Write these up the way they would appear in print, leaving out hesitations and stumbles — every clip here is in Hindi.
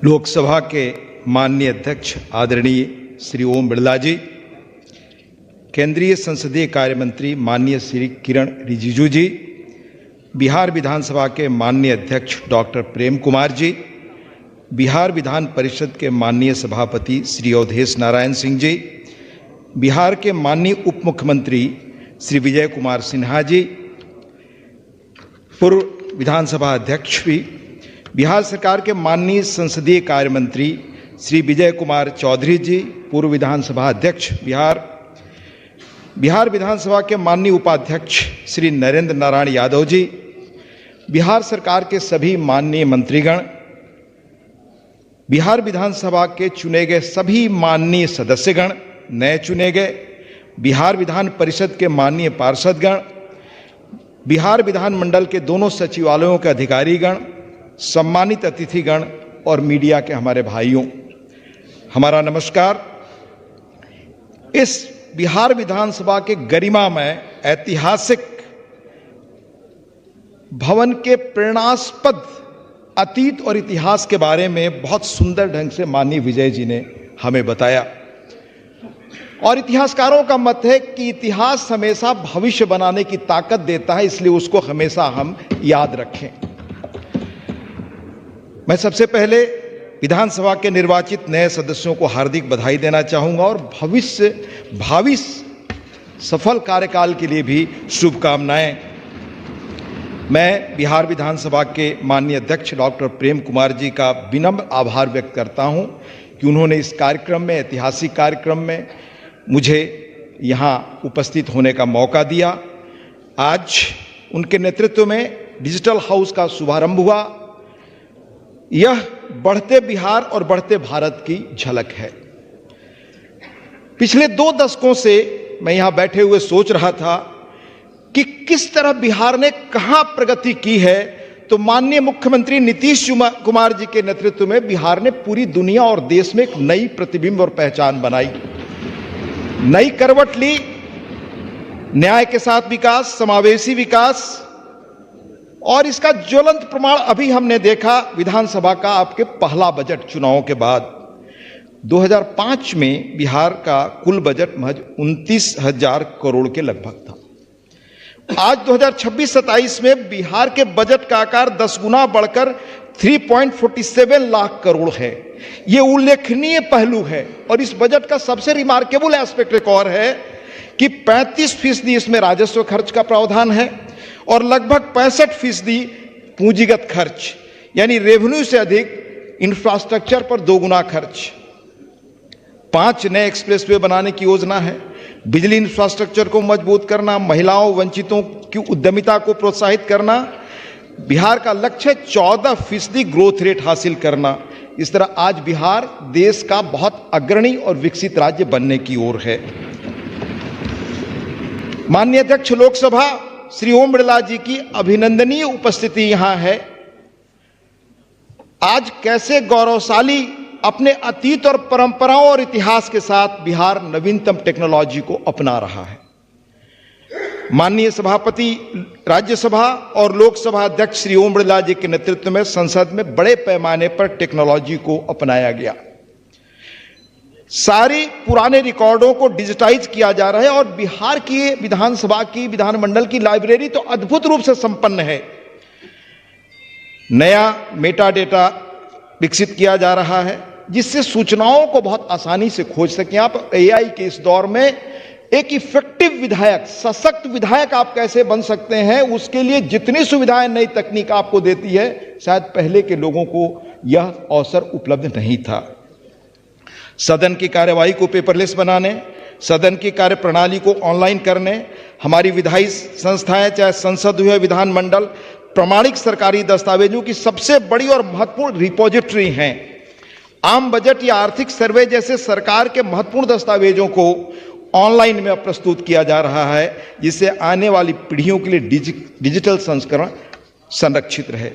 लोकसभा के माननीय अध्यक्ष आदरणीय श्री ओम बिरला जी, केंद्रीय संसदीय कार्य मंत्री माननीय श्री किरण रिजिजू जी, बिहार विधानसभा के माननीय अध्यक्ष डॉक्टर प्रेम कुमार जी, बिहार विधान परिषद के माननीय सभापति श्री अवधेश नारायण सिंह जी, बिहार के माननीय उप मुख्यमंत्री श्री विजय कुमार सिन्हा जी, पूर्व विधानसभा अध्यक्ष भी, बिहार सरकार के माननीय संसदीय कार्य मंत्री श्री विजय कुमार चौधरी जी, पूर्व विधानसभा अध्यक्ष बिहार विधानसभा के माननीय उपाध्यक्ष श्री नरेंद्र नारायण यादव जी, बिहार सरकार के सभी माननीय मंत्रीगण, बिहार विधानसभा के चुने गए सभी माननीय सदस्यगण, नए चुने गए, बिहार विधान परिषद के माननीय पार्षदगण, बिहार विधानमंडल के दोनों सचिवालयों के अधिकारीगण, सम्मानित अतिथिगण और मीडिया के हमारे भाइयों, हमारा नमस्कार। इस बिहार विधानसभा के गरिमामय ऐतिहासिक भवन के प्रेरणास्पद अतीत और इतिहास के बारे में बहुत सुंदर ढंग से माननीय विजय जी ने हमें बताया और इतिहासकारों का मत है कि इतिहास हमेशा भविष्य बनाने की ताकत देता है, इसलिए उसको हमेशा हम याद रखें। मैं सबसे पहले विधानसभा के निर्वाचित नए सदस्यों को हार्दिक बधाई देना चाहूंगा और भावी सफल कार्यकाल के लिए भी शुभकामनाएं। मैं बिहार विधानसभा के माननीय अध्यक्ष डॉक्टर प्रेम कुमार जी का विनम्र आभार व्यक्त करता हूं कि उन्होंने इस कार्यक्रम में, ऐतिहासिक कार्यक्रम में मुझे यहां उपस्थित होने का मौका दिया। आज उनके नेतृत्व में डिजिटल हाउस का शुभारंभ हुआ। यह बढ़ते बिहार और बढ़ते भारत की झलक है। पिछले 2 दशकों से मैं यहां बैठे हुए सोच रहा था कि किस तरह बिहार ने कहां प्रगति की है, तो माननीय मुख्यमंत्री नीतीश कुमार जी के नेतृत्व में बिहार ने पूरी दुनिया और देश में एक नई प्रतिबिंब और पहचान बनाई, नई करवट ली। न्याय के साथ विकास, समावेशी विकास, और इसका ज्वलंत प्रमाण अभी हमने देखा विधानसभा का आपके पहला बजट चुनावों के बाद। 2005 में बिहार का कुल बजट महज 29,000 करोड़ के लगभग था। आज 2026-27 में बिहार के बजट का आकार 10 गुना बढ़कर 3.47 लाख करोड़ है। यह उल्लेखनीय पहलू है और इस बजट का सबसे रिमार्केबल एस्पेक्ट एक और है कि 35% इसमें राजस्व खर्च का प्रावधान है और लगभग 65% पूंजीगत खर्च, यानी रेवेन्यू से अधिक इंफ्रास्ट्रक्चर पर 2 गुना खर्च। 5 नए एक्सप्रेसवे बनाने की योजना है, बिजली इंफ्रास्ट्रक्चर को मजबूत करना, महिलाओं वंचितों की उद्यमिता को प्रोत्साहित करना। बिहार का लक्ष्य 14% ग्रोथ रेट हासिल करना। इस तरह आज बिहार देश का बहुत अग्रणी और विकसित राज्य बनने की ओर है। माननीय अध्यक्ष लोकसभा श्री ओम बिरला जी की अभिनंदनीय उपस्थिति यहां है। आज कैसे गौरवशाली अपने अतीत और परंपराओं और इतिहास के साथ बिहार नवीनतम टेक्नोलॉजी को अपना रहा है। माननीय सभापति राज्यसभा और लोकसभा अध्यक्ष श्री ओम बिरला जी के नेतृत्व में संसद में बड़े पैमाने पर टेक्नोलॉजी को अपनाया गया। सारी पुराने रिकॉर्डों को डिजिटाइज किया जा रहा है और बिहार की विधानसभा की, विधानमंडल की लाइब्रेरी तो अद्भुत रूप से संपन्न है। नया मेटा डेटा विकसित किया जा रहा है जिससे सूचनाओं को बहुत आसानी से खोज सकें आप। एआई के इस दौर में एक इफेक्टिव विधायक, सशक्त विधायक आप कैसे बन सकते हैं, उसके लिए जितनी सुविधाएं नई तकनीक आपको देती है, शायद पहले के लोगों को यह अवसर उपलब्ध नहीं था। सदन की कार्यवाही को पेपरलेस बनाने, सदन की कार्यप्रणाली को ऑनलाइन करने, हमारी विधायी संस्थाएं चाहे संसद हो या विधानमंडल, प्रमाणिक सरकारी दस्तावेजों की सबसे बड़ी और महत्वपूर्ण रिपोजिटरी हैं। आम बजट या आर्थिक सर्वे जैसे सरकार के महत्वपूर्ण दस्तावेजों को ऑनलाइन में प्रस्तुत किया जा रहा है, जिससे आने वाली पीढ़ियों के लिए डिजिटल संस्करण संरक्षित रहे।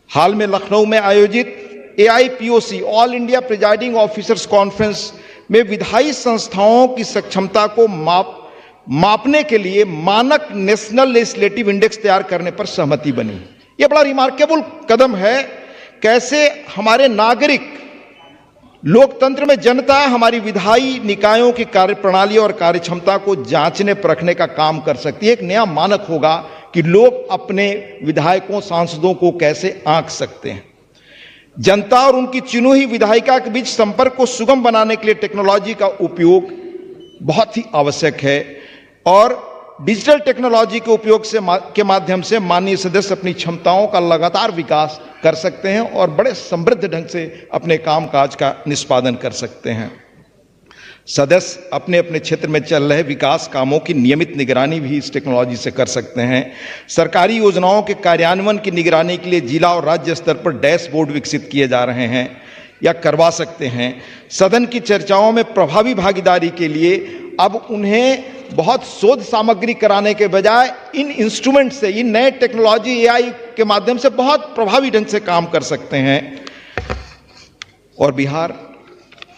हाल में लखनऊ में आयोजित AIPOC all India presiding officers conference में विधायी संस्थाओं की सक्षमता को मापने के लिए मानक नेशनल लेजिस्लेटिव इंडेक्स तैयार करने पर सहमति बनी। यह बड़ा रिमार्केबल कदम है कैसे हमारे नागरिक, लोकतंत्र में जनता हमारी विधायी निकायों की कार्यप्रणाली और कार्यक्षमता को जांचने परखने का काम कर सकती है। एक नया मानक होगा कि लोग अपने विधायकों, सांसदों को कैसे आंक सकते हैं। जनता और उनकी चुनी हुई विधायिका के बीच संपर्क को सुगम बनाने के लिए टेक्नोलॉजी का उपयोग बहुत ही आवश्यक है और डिजिटल टेक्नोलॉजी के उपयोग के माध्यम से माननीय सदस्य अपनी क्षमताओं का लगातार विकास कर सकते हैं और बड़े समृद्ध ढंग से अपने कामकाज का निष्पादन कर सकते हैं। सदस्य अपने अपने क्षेत्र में चल रहे विकास कामों की नियमित निगरानी भी इस टेक्नोलॉजी से कर सकते हैं। सरकारी योजनाओं के कार्यान्वयन की निगरानी के लिए जिला और राज्य स्तर पर डैशबोर्ड विकसित किए जा रहे हैं या करवा सकते हैं। सदन की चर्चाओं में प्रभावी भागीदारी के लिए अब उन्हें बहुत शोध सामग्री कराने के बजाय इन इंस्ट्रूमेंट से, इन नए टेक्नोलॉजी एआई के माध्यम से बहुत प्रभावी ढंग से काम कर सकते हैं। और बिहार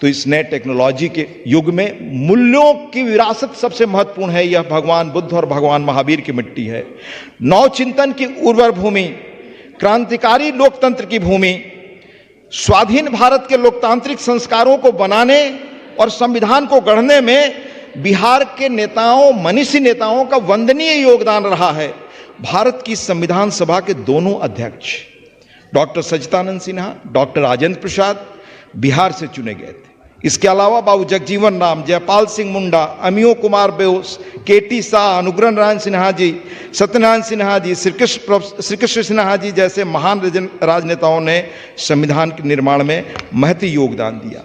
तो इस नए टेक्नोलॉजी के युग में मूल्यों की विरासत सबसे महत्वपूर्ण है। यह भगवान बुद्ध और भगवान महावीर की मिट्टी है। नवचिंतन की उर्वर भूमि, क्रांतिकारी लोकतंत्र की भूमि, स्वाधीन भारत के लोकतांत्रिक संस्कारों को बनाने और संविधान को गढ़ने में बिहार के नेताओं, मनीषी नेताओं का वंदनीय योगदान रहा है। भारत की संविधान सभा के दोनों अध्यक्ष डॉक्टर सच्चिदानंद सिन्हा, डॉक्टर राजेंद्र प्रसाद बिहार से चुने गए थे। इसके अलावा बाबू जगजीवन राम, जयपाल सिंह मुंडा, अमियो कुमार बोस, केटी शाह, अनुग्रह नारायण सिन्हा जी, सत्यनारायण सिन्हा जी, श्री कृष्ण सिन्हा जी जैसे महान राजनेताओं ने संविधान के निर्माण में महती योगदान दिया।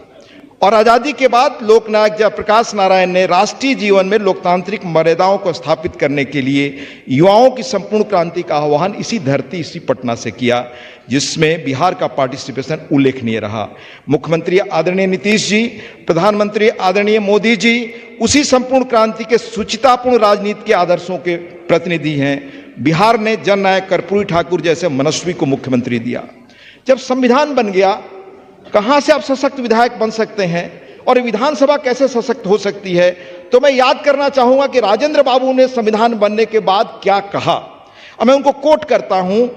और आज़ादी के बाद लोकनायक जयप्रकाश नारायण ने राष्ट्रीय जीवन में लोकतांत्रिक मर्यादाओं को स्थापित करने के लिए युवाओं की संपूर्ण क्रांति का आह्वान इसी धरती, इसी पटना से किया, जिसमें बिहार का पार्टिसिपेशन उल्लेखनीय रहा। मुख्यमंत्री आदरणीय नीतीश जी, प्रधानमंत्री आदरणीय मोदी जी उसी संपूर्ण क्रांति के सुचितापूर्ण राजनीति के आदर्शों के प्रतिनिधि हैं। बिहार ने जननायक कर्पूरी ठाकुर जैसे मनस्वी को मुख्यमंत्री दिया। जब संविधान बन गया, कहां से आप सशक्त विधायक बन सकते हैं और विधानसभा कैसे सशक्त हो सकती है, तो मैं याद करना चाहूंगा कि राजेंद्र बाबू ने संविधान बनने के बाद क्या कहा। अब मैं उनको कोट करता हूं,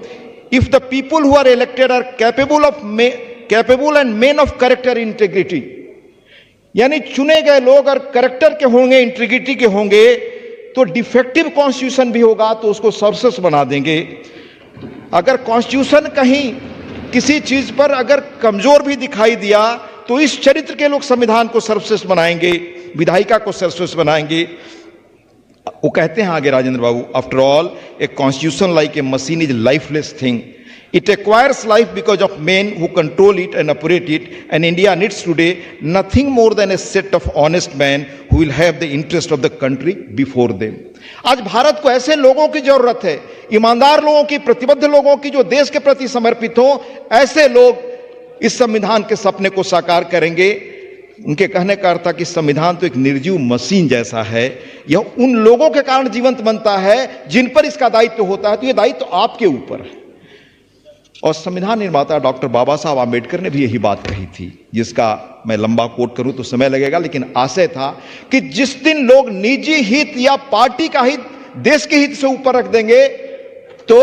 if the people who are elected are capable and men of character integrity, यानी चुने गए लोग और कैरेक्टर के होंगे, इंटीग्रिटी के होंगे, तो डिफेक्टिव कॉन्स्टिट्यूशन भी होगा तो उसको सर्वश्रेष्ठ बना देंगे। अगर कॉन्स्टिट्यूशन कहीं किसी चीज पर अगर कमजोर भी दिखाई दिया तो इस चरित्र के लोग संविधान को सर्वश्रेष्ठ बनाएंगे, विधायिका को सर्वश्रेष्ठ बनाएंगे। वो कहते हैं आगे Rajendra Babu, after all a constitution like a machine is lifeless thing, it acquires life because of men who control it and operate it, and India needs today nothing more than a set of honest man who will have the interest of the country before them. आज भारत को ऐसे लोगों की जरूरत है, ईमानदार लोगों की, प्रतिबद्ध लोगों की, जो देश के प्रति समर्पित हो। ऐसे लोग इस संविधान के सपने को साकार करेंगे। उनके कहने का अर्थ था कि संविधान तो एक निर्जीव मशीन जैसा है, यह उन लोगों के कारण जीवंत बनता है जिन पर इसका दायित्व होता है। तो यह दायित्व आपके ऊपर है। और संविधान निर्माता डॉक्टर बाबा साहब आंबेडकर ने भी यही बात कही थी, जिसका मैं लंबा कोट करूं तो समय लगेगा, लेकिन आशय था कि जिस दिन लोग निजी हित या पार्टी का हित देश के हित से ऊपर रख देंगे तो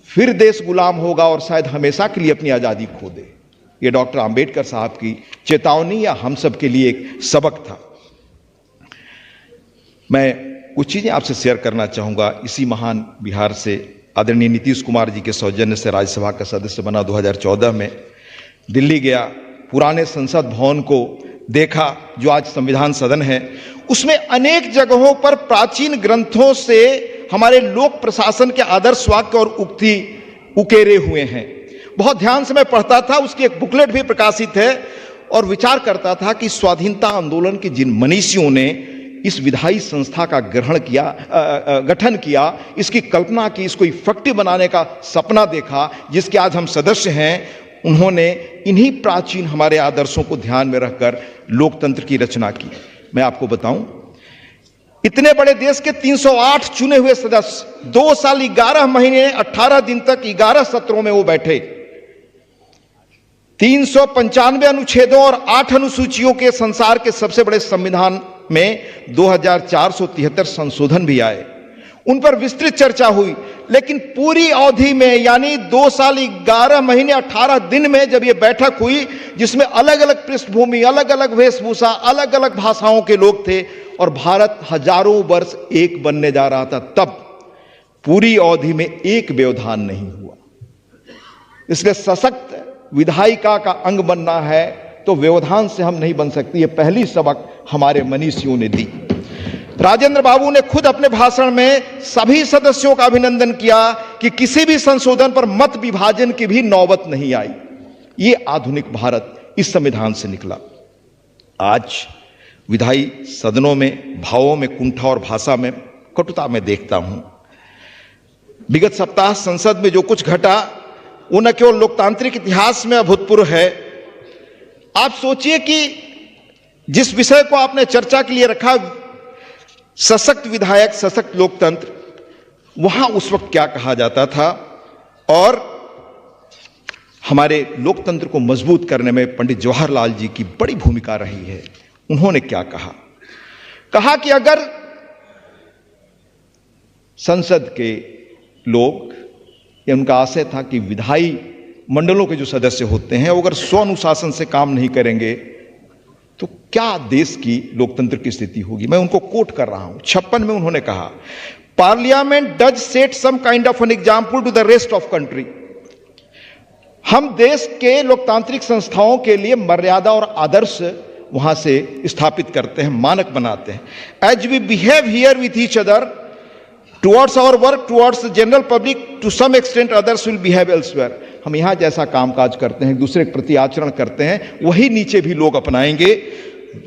फिर देश गुलाम होगा और शायद हमेशा के लिए अपनी आजादी खो दे। यह डॉक्टर आंबेडकर साहब की चेतावनी या हम सब के लिए एक सबक था। मैं कुछ चीजें आपसे शेयर करना चाहूंगा। इसी महान बिहार से आदरणीय नीतीश कुमार जी के सौजन्य से राज्यसभा का सदस्य बना 2014 में दिल्ली गया, पुराने संसद भवन को देखा जो आज संविधान सदन है। उसमें अनेक जगहों पर प्राचीन ग्रंथों से हमारे लोक प्रशासन के आदर्श वाक्य और उक्ति उकेरे हुए हैं। बहुत ध्यान से मैं पढ़ता था, उसकी एक बुकलेट भी प्रकाशित है, और विचार करता था कि स्वाधीनता आंदोलन के जिन मनीषियों ने इस विधायी संस्था का गठन किया, इसकी कल्पना की, इसको इफेक्टिव बनाने का सपना देखा, जिसके आज हम सदस्य हैं, उन्होंने इन्हीं प्राचीन हमारे आदर्शों को ध्यान में रखकर लोकतंत्र की रचना की। मैं आपको बताऊं, इतने बड़े देश के 308 चुने हुए सदस्य 2 साल 11 महीने 18 दिन तक 11 सत्रों में वो बैठे। 395 अनुच्छेदों और 8 अनुसूचियों के संसार के सबसे बड़े संविधान में 2473 संशोधन भी आए। उन पर विस्तृत चर्चा हुई, लेकिन पूरी अवधि में यानी 2 साल 11 महीने 18 दिन में जब यह बैठक हुई, जिसमें अलग अलग पृष्ठभूमि, अलग अलग वेशभूषा, अलग अलग भाषाओं के लोग थे और भारत हजारों वर्ष एक बनने जा रहा था, तब पूरी अवधि में एक व्यवधान नहीं हुआ। इसलिए सशक्त विधायिका का अंग बनना है तो व्यवधान से हम नहीं बन सकते। यह पहली सबक हमारे मनीषियों ने दी। राजेंद्र बाबू ने खुद अपने भाषण में सभी सदस्यों का अभिनंदन किया कि किसी भी संशोधन पर मत विभाजन की भी नौबत नहीं आई। यह आधुनिक भारत इस संविधान से निकला। आज विधायी सदनों में भावों में कुंठा और भाषा में कटुता में देखता हूं। विगत सप्ताह संसद में जो कुछ घटा वो न केवल लोकतांत्रिक इतिहास में अभूतपूर्व है। आप सोचिए कि जिस विषय को आपने चर्चा के लिए रखा, सशक्त विधायक, सशक्त लोकतंत्र, वहां उस वक्त क्या कहा जाता था और हमारे लोकतंत्र को मजबूत करने में पंडित जवाहरलाल जी की बड़ी भूमिका रही है। उन्होंने क्या कहा? कहा कि अगर संसद के लोग, या उनका आशय था कि विधायी मंडलों के जो सदस्य होते हैं वो अगर स्व अनुशासन से काम नहीं करेंगे तो क्या देश की लोकतंत्र की स्थिति होगी। मैं उनको कोट कर रहा हूं। 56 में उन्होंने कहा, parliament does set some kind of an example to the rest of country. हम देश के लोकतांत्रिक संस्थाओं के लिए मर्यादा और आदर्श वहां से स्थापित करते हैं, मानक बनाते हैं। As we behave here with each other towards our work towards the general public, to some extent others will behave elsewhere. हम यहां जैसा कामकाज करते हैं, दूसरे के प्रति आचरण करते हैं, वही नीचे भी लोग अपनाएंगे।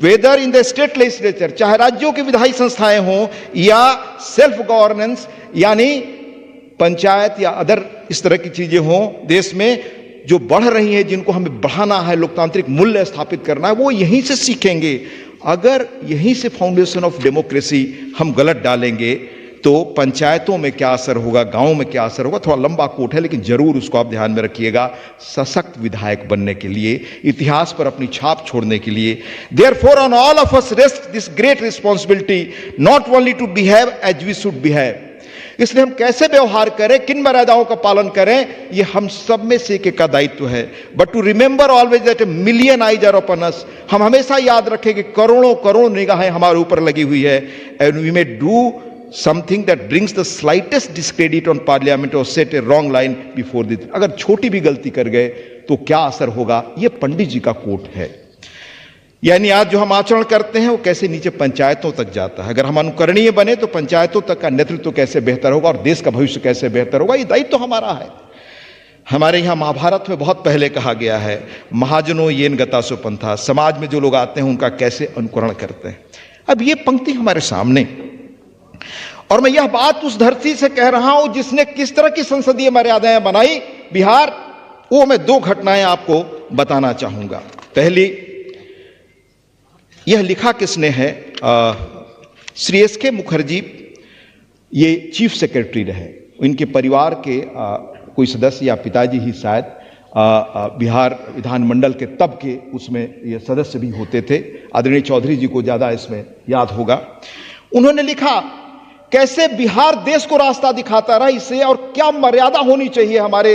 Whether in the state legislature, चाहे राज्यों की विधायी संस्थाएं हों या सेल्फ गवर्नेंस यानी पंचायत या अदर इस तरह की चीजें हों देश में जो बढ़ रही हैं, जिनको हमें बढ़ाना है, लोकतांत्रिक मूल्य स्थापित करना है, वो यहीं से सीखेंगे। अगर यहीं से फाउंडेशन ऑफ डेमोक्रेसी हम गलत डालेंगे तो पंचायतों में क्या असर होगा, गांवों में क्या असर होगा, थोड़ा लंबा कोट है लेकिन जरूर उसको आप ध्यान में रखिएगा। सशक्त विधायक बनने के लिए, इतिहास पर अपनी छाप छोड़ने के लिए, therefore on all of us rest this great responsibility not only to behave as we should behave. इसलिए हम कैसे व्यवहार करें, किन मर्यादाओं का पालन करें, यह हम सब में से एक का दायित्व है। But to remember always that a million eyes are upon us. हम हमेशा याद रखें कि करोड़ों करोड़ निगाहें हमारे ऊपर लगी हुई है। And we may do something that brings the slightest discredit on parliament or set a wrong line before the, अगर छोटी भी गलती कर गए तो क्या असर होगा। यह पंडित जी का कोट है। यानी आज जो हम आचरण करते हैं वो कैसे नीचे पंचायतों तक जाता है। अगर हम अनुकरणीय बने तो पंचायतों तक का नेतृत्व कैसे बेहतर होगा और देश का भविष्य कैसे बेहतर होगा, ये दायित्व तो हमारा है। हमारे यहाँ महाभारत में बहुत पहले कहा गया है, महाजनो येन गता सो पंथा। समाज में जो लोग आते हैं उनका कैसे अनुकरण करते हैं। अब ये पंक्ति हमारे सामने, और मैं यह बात उस धरती से कह रहा हूं जिसने किस तरह की संसदीय मर्यादाएं बनाई, बिहार। वो मैं 2 घटनाएं आपको बताना चाहूंगा। पहली, यह लिखा किसने है? श्री एस.के. मुखर्जी, ये चीफ सेक्रेटरी रहे। इनके परिवार के कोई सदस्य या पिताजी ही शायद बिहार विधानमंडल के तब के उसमें ये सदस्य भी होते थे। आदरणीय चौधरी जी को ज्यादा इसमें याद होगा। उन्होंने लिखा कैसे बिहार देश को रास्ता दिखाता रहा इसे, और क्या मर्यादा होनी चाहिए हमारे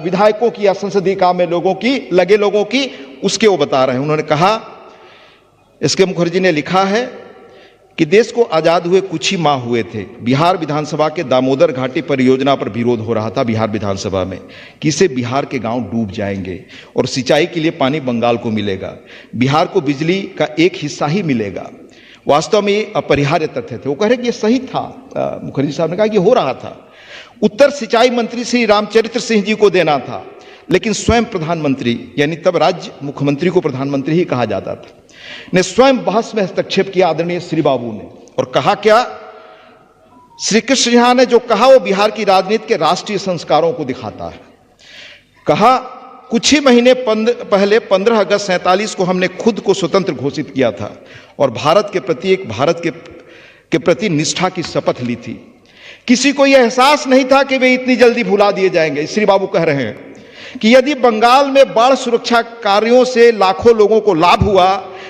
विधायकों की या संसदीय काम में लोगों की, लगे लोगों की, उसके वो बता रहे हैं। उन्होंने कहा, एस.के. मुखर्जी ने लिखा है कि देश को आजाद हुए कुछ ही माह हुए थे। बिहार विधानसभा के दामोदर घाटी परियोजना पर विरोध हो रहा था बिहार विधानसभा में कि इससे बिहार के गांव डूब जाएंगे और सिंचाई के लिए पानी बंगाल को मिलेगा, बिहार को बिजली का एक हिस्सा ही मिलेगा। वास्तव में ये अपरिहार्य तथ्य थे। वो कह रहे कि ये सही था। मुखर्जी साहब ने कहा कि हो रहा था। उत्तर सिंचाई मंत्री श्री रामचरित्र सिंह जी को देना था, लेकिन स्वयं प्रधानमंत्री, यानी तब राज्य मुख्यमंत्री को प्रधानमंत्री ही कहा जाता था, ने स्वयं बहस में हस्तक्षेप किया, आदरणीय श्री बाबू ने, और कहा क्या? श्री कृष्ण झा ने जो कहा वो बिहार की राजनीति के राष्ट्रीय संस्कारों को दिखाता है। कहा, कुछ ही महीने पहले 15 अगस्त 47 को हमने खुद को स्वतंत्र घोषित किया था और भारत के प्रति भारत के प्रति निष्ठा की शपथ ली थी। किसी को यह एहसास नहीं था कि वे इतनी जल्दी भुला दिए जाएंगे। श्री बाबू कह रहे हैं कि यदि बंगाल में बाढ़ सुरक्षा कार्यों से लाखों लोगों को लाभ हुआ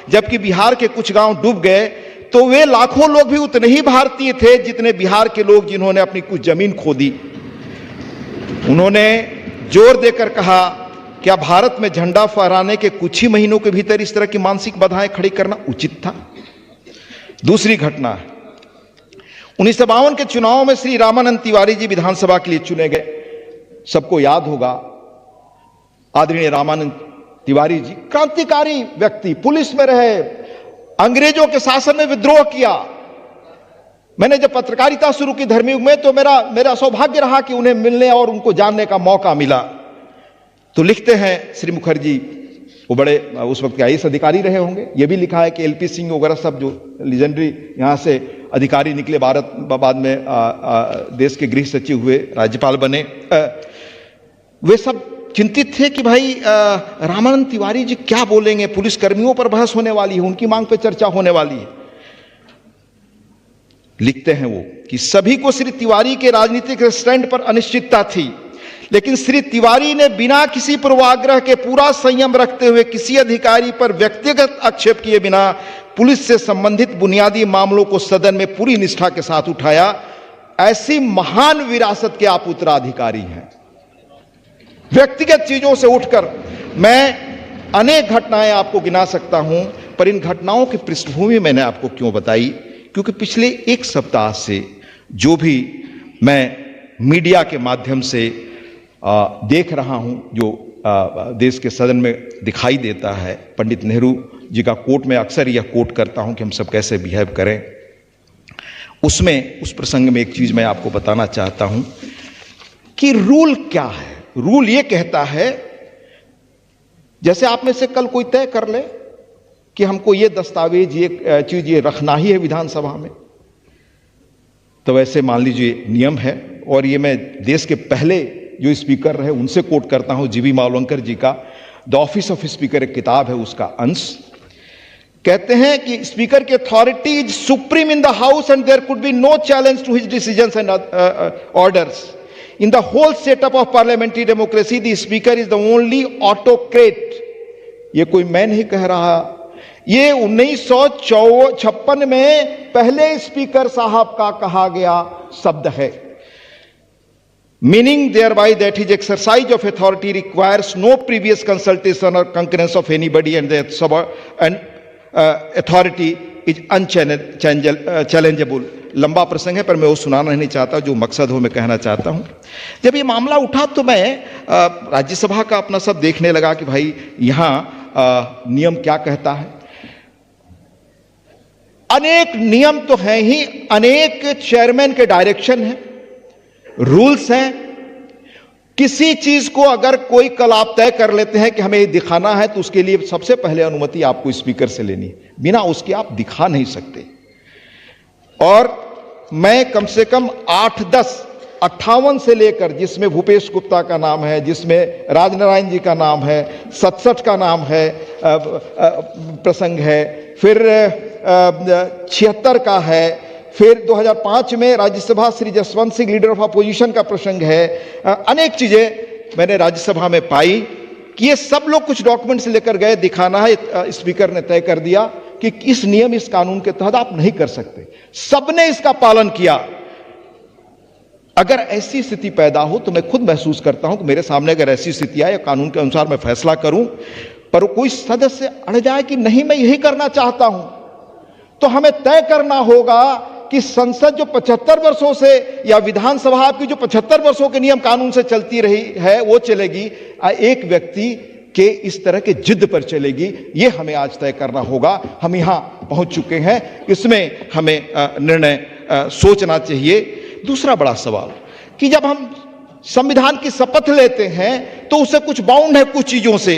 जबकि बिहार के कुछ गांव डूब गए, तो वे लाखों लोग भी उतने ही भारतीय थे जितने बिहार के लोग जिन्होंने अपनी कुछ जमीन खो दी। उन्होंने जोर देकर कहा, क्या भारत में झंडा फहराने के कुछ ही महीनों के भीतर इस तरह की मानसिक बाधाएं खड़ी करना उचित था? दूसरी घटना है 1952 के चुनाव में श्री रामानंद तिवारी जी विधानसभा के लिए चुने गए। सबको याद होगा, आदरणीय रामानंद तिवारी जी क्रांतिकारी व्यक्ति, पुलिस में रहे, अंग्रेजों के शासन में विद्रोह किया। मैंने जब पत्रकारिता शुरू की धर्मयुग में तो मेरा सौभाग्य रहा कि उन्हें मिलने और उनको जानने का मौका मिला। तो लिखते हैं श्री मुखर्जी, वो बड़े उस वक्त के आईएएस अधिकारी रहे होंगे। ये भी लिखा है कि एलपी सिंह वगैरह सब जो लीजेंडरी यहां से अधिकारी निकले, भारत बाद में देश के गृह सचिव हुए, राज्यपाल बने, वे सब चिंतित थे कि भाई रामानंद तिवारी जी क्या बोलेंगे, पुलिस कर्मियों पर बहस होने वाली है, उनकी मांग पर चर्चा होने वाली है। लिखते हैं वो कि सभी को श्री तिवारी के राजनीतिक स्टैंड पर अनिश्चितता थी, लेकिन श्री तिवारी ने बिना किसी पूर्वाग्रह के पूरा संयम रखते हुए किसी अधिकारी पर व्यक्तिगत आक्षेप किए बिना पुलिस से संबंधित बुनियादी मामलों को सदन में पूरी निष्ठा के साथ उठाया। ऐसी महान विरासत के आप उत्तराधिकारी हैं। व्यक्तिगत चीजों से उठकर मैं अनेक घटनाएं आपको गिना सकता हूं, पर इन घटनाओं की पृष्ठभूमि मैंने आपको क्यों बताई, क्योंकि पिछले एक सप्ताह से जो भी मैं मीडिया के माध्यम से देख रहा हूं, जो देश के सदन में दिखाई देता है, पंडित नेहरू जी का कोट में अक्सर यह कोट करता हूं कि हम सब कैसे बिहेव करें, उसमें उस प्रसंग में एक चीज मैं आपको बताना चाहता हूं कि रूल क्या है। रूल ये कहता है, जैसे आप में से कल कोई तय कर ले कि हमको ये दस्तावेज, ये चीज ये रखना ही है विधानसभा में, तो वैसे मान लीजिए नियम है। और ये मैं देश के पहले जो स्पीकर रहे उनसे कोट करता हूं, जीवी मावलंकर जी का द ऑफिस ऑफ स्पीकर एक किताब है, उसका अंश कहते हैं कि स्पीकर की authority is supreme in the house and there could be no challenge to his decisions and orders. In the whole setup of parliamentary democracy, the speaker is the only autocrat। ये कोई मैं नहीं कह रहा, ये 1956 में पहले स्पीकर साहब का कहा गया शब्द है। Meaning thereby that his exercise of authority requires no previous consultation or concurrence of anybody and the authority is unchallengeable। लंबा प्रसंग है पर मैं वो सुनाना नहीं चाहता, जो मकसद हो मैं कहना चाहता हूं। जब ये मामला उठा तो मैं राज्यसभा का अपना सब देखने लगा कि भाई यहां नियम क्या कहता है। अनेक नियम तो हैं ही, अनेक चेयरमैन के डायरेक्शन हैं, रूल्स हैं। किसी चीज को अगर कोई कल आप तय कर लेते हैं कि हमें ये दिखाना है, तो उसके लिए सबसे पहले अनुमति आपको स्पीकर से लेनी है, बिना उसके आप दिखा नहीं सकते। और मैं कम से कम 8, 10, 58 से लेकर, जिसमें भूपेश गुप्ता का नाम है, जिसमें राजनारायण जी का नाम है, 67 का नाम है, प्रसंग है, फिर 76 का है, फिर 2005 में Rajya Sabha Shri Jaswant Singh leader of opposition का प्रसंग है। अनेक चीजें मैंने राज्यसभा में पाई कि ये सब लोग कुछ डॉक्यूमेंट्स लेकर गए, दिखाना है, स्पीकर ने तय कर दिया कि इस नियम, इस कानून के तहत आप नहीं कर सकते। सबने इसका पालन किया। अगर ऐसी स्थिति पैदा हो तो मैं खुद महसूस करता हूं कि मेरे सामने अगर ऐसी स्थिति आए, कानून के अनुसार मैं फैसला करूं, पर कोई सदस्य अड़ जाए कि नहीं मैं यही करना चाहता हूं, तो हमें तय करना होगा कि संसद जो 75 वर्षों से, या विधानसभा आपकी जो 75 वर्षों के नियम कानून से चलती रही है, वो चलेगी, एक व्यक्ति के इस तरह के जिद पर चलेगी। ये हमें आज तय करना होगा। हम यहां पहुंच चुके हैं, इसमें हमें निर्णय सोचना चाहिए। दूसरा बड़ा सवाल कि जब हम संविधान की शपथ लेते हैं तो उससे कुछ बाउंड है, कुछ चीजों से।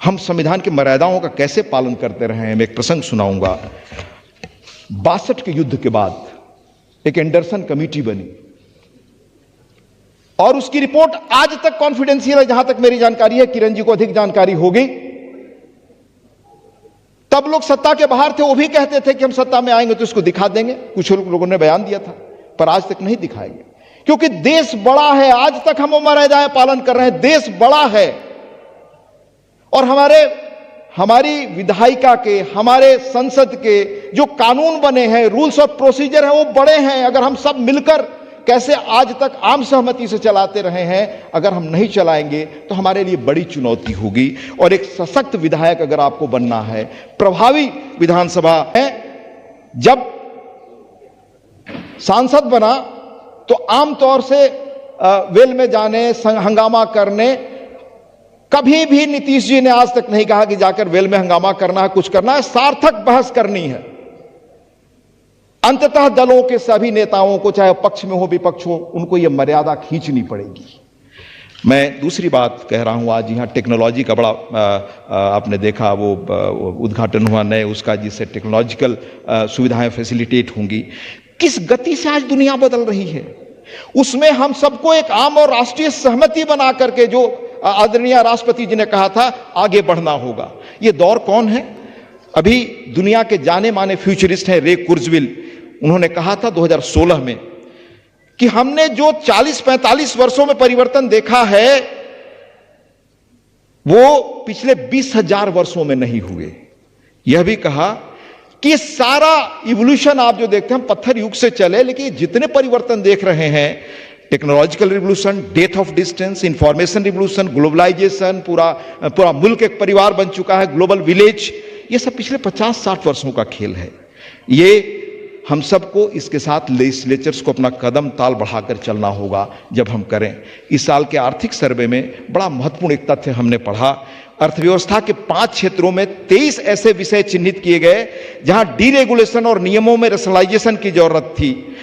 हम संविधान की मर्यादाओं का कैसे पालन करते रहे हैं, मैं एक प्रसंग सुनाऊंगा। 62 के युद्ध के बाद एक एंडरसन कमेटी बनी और उसकी रिपोर्ट आज तक कॉन्फिडेंशियल है, जहां तक मेरी जानकारी है। किरण जी को अधिक जानकारी होगी। तब लोग सत्ता के बाहर थे, वो भी कहते थे कि हम सत्ता में आएंगे तो इसको दिखा देंगे। कुछ लोगों ने बयान दिया था, पर आज तक नहीं दिखाएंगे, क्योंकि देश बड़ा है। आज तक हम मर्यादाएं पालन कर रहे हैं, देश बड़ा है और हमारी विधायिका के, हमारे संसद के जो कानून बने हैं, रूल्स और प्रोसीजर हैं, वो बड़े हैं। अगर हम सब मिलकर कैसे आज तक आम सहमति से चलाते रहे हैं, अगर हम नहीं चलाएंगे तो हमारे लिए बड़ी चुनौती होगी। और एक सशक्त विधायक अगर आपको बनना है, प्रभावी विधानसभा है, जब सांसद बना तो आमतौर से वेल में जाने, हंगामा करने, कभी भी नीतीश जी ने आज तक नहीं कहा कि जाकर वेल में हंगामा करना है, कुछ करना है। सार्थक बहस करनी है। अंततः दलों के सभी नेताओं को, चाहे पक्ष में हो विपक्ष हो, उनको यह मर्यादा खींचनी पड़ेगी। मैं दूसरी बात कह रहा हूं, आज यहां टेक्नोलॉजी का बड़ा आपने देखा वो उद्घाटन हुआ नए उसका, जिससे टेक्नोलॉजिकल सुविधाएं फैसिलिटेट होंगी। किस गति से आज दुनिया बदल रही है, उसमें हम सबको एक आम और राष्ट्रीय सहमति बना करके, जो आदरणीय राष्ट्रपति जी ने कहा था, आगे बढ़ना होगा। यह दौर कौन है? अभी दुनिया के जाने माने फ्यूचरिस्ट हैं रे कुर्जवेल, उन्होंने कहा था 2016 में कि हमने जो 40-45 वर्षों में परिवर्तन देखा है, वो पिछले 20,000 वर्षों में नहीं हुए। यह भी कहा कि सारा इवोल्यूशन आप जो देखते हैं, हम पत्थर युग से चले, लेकिन जितने परिवर्तन देख रहे हैं, technological revolution, death of distance, information revolution, globalisation, पूरा मुल्क एक परिवार बन चुका है, ग्लोबल विलेज, ये सब पिछले 50-60 वर्षों का खेल है। ये हम सबको इसके साथ लेजिस्लेचर्स को अपना कदम ताल बढ़ाकर चलना होगा। जब हम करें, इस साल के आर्थिक सर्वे में बड़ा महत्वपूर्ण एक तथ्य हमने पढ़ा, अर्थव्यवस्था के 5 क्षेत्रों में 23 ऐसे विषय चिन्हित किए गए जहां डीरेगुलेशन और नियमों में रेशनलाइजेशन की जरूरत थी।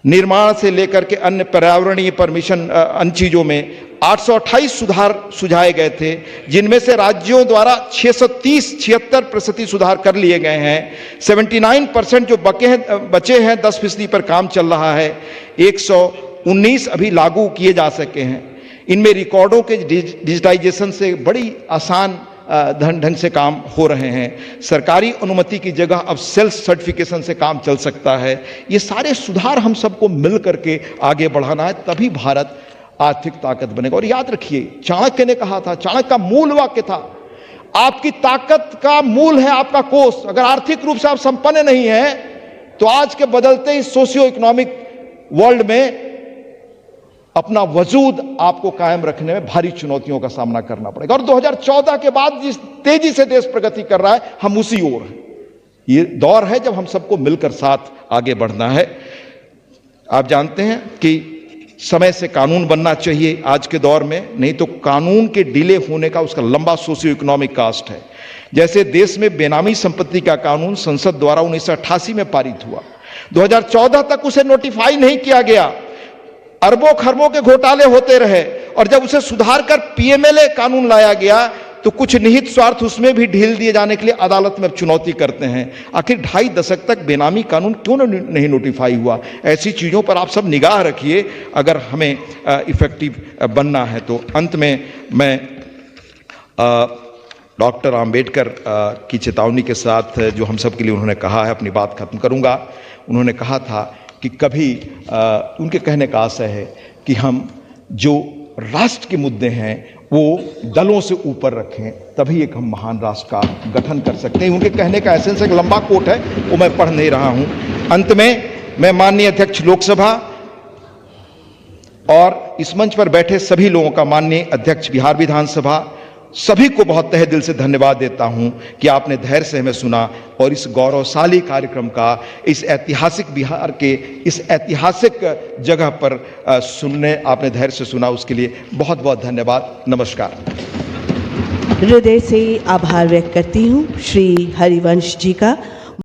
निर्माण से लेकर के अन्य पर्यावरणीय परमिशन, अन्य चीजों में 828 सुधार सुझाए गए थे, जिनमें से राज्यों द्वारा 76% सुधार कर लिए गए हैं। 79% जो बचे हैं 10% पर काम चल रहा है। 119 अभी लागू किए जा सके हैं। इनमें रिकॉर्डों के डिजिटाइजेशन से बड़ी आसान ढंग से काम हो रहे हैं। सरकारी अनुमति की जगह अब सेल्फ सर्टिफिकेशन से काम चल सकता है। ये सारे सुधार हम सबको मिल करके आगे बढ़ाना है, तभी भारत आर्थिक ताकत बनेगा। और याद रखिए, चाणक्य ने कहा था, चाणक्य का मूल वाक्य था, आपकी ताकत का मूल है आपका कोष। अगर आर्थिक रूप से आप संपन्न नहीं है तो आज के बदलते इस सोशियो इकोनॉमिक वर्ल्ड में अपना वजूद आपको कायम रखने में भारी चुनौतियों का सामना करना पड़ेगा। और 2014 के बाद जिस तेजी से देश प्रगति कर रहा है, हम उसी ओर हैं। ये दौर है जब हम सबको मिलकर साथ आगे बढ़ना है। आप जानते हैं कि समय से कानून बनना चाहिए आज के दौर में, नहीं तो कानून के डिले होने का उसका लंबा सोशियो इकोनॉमिक कास्ट है। जैसे देश में बेनामी संपत्ति का कानून संसद द्वारा 1988 में पारित हुआ, 2014 तक उसे नोटिफाई नहीं किया गया, अरबों खरबों के घोटाले होते रहे। और जब उसे सुधार कर पीएमएलए कानून लाया गया तो कुछ निहित स्वार्थ उसमें भी ढील दिए जाने के लिए अदालत में चुनौती करते हैं। आखिर 2.5 दशक तक बेनामी कानून क्यों नहीं नोटिफाई हुआ? ऐसी चीजों पर आप सब निगाह रखिए अगर हमें इफेक्टिव बनना है तो। अंत में मैं डॉक्टर आम्बेडकर की चेतावनी के साथ जो हम सब के लिए उन्होंने कहा है, अपनी बात खत्म करूंगा। उन्होंने कहा था कि कभी उनके कहने का आशय है कि हम जो राष्ट्र के मुद्दे हैं वो दलों से ऊपर रखें, तभी एक हम महान राष्ट्र का गठन कर सकते हैं। उनके कहने का एसेंस एक लंबा कोट है, वो मैं पढ़ नहीं रहा हूं। अंत में मैं माननीय अध्यक्ष लोकसभा और इस मंच पर बैठे सभी लोगों का, माननीय अध्यक्ष बिहार विधानसभा, सभी को बहुत तहे दिल से धन्यवाद देता हूं कि आपने धैर्य से हमें सुना और इस गौरवशाली कार्यक्रम का, इस ऐतिहासिक बिहार के इस ऐतिहासिक जगह पर सुनने आपने धैर्य से सुना, उसके लिए बहुत बहुत धन्यवाद। नमस्कार। हृदय से आभार व्यक्त करती हूं श्री हरिवंश जी का।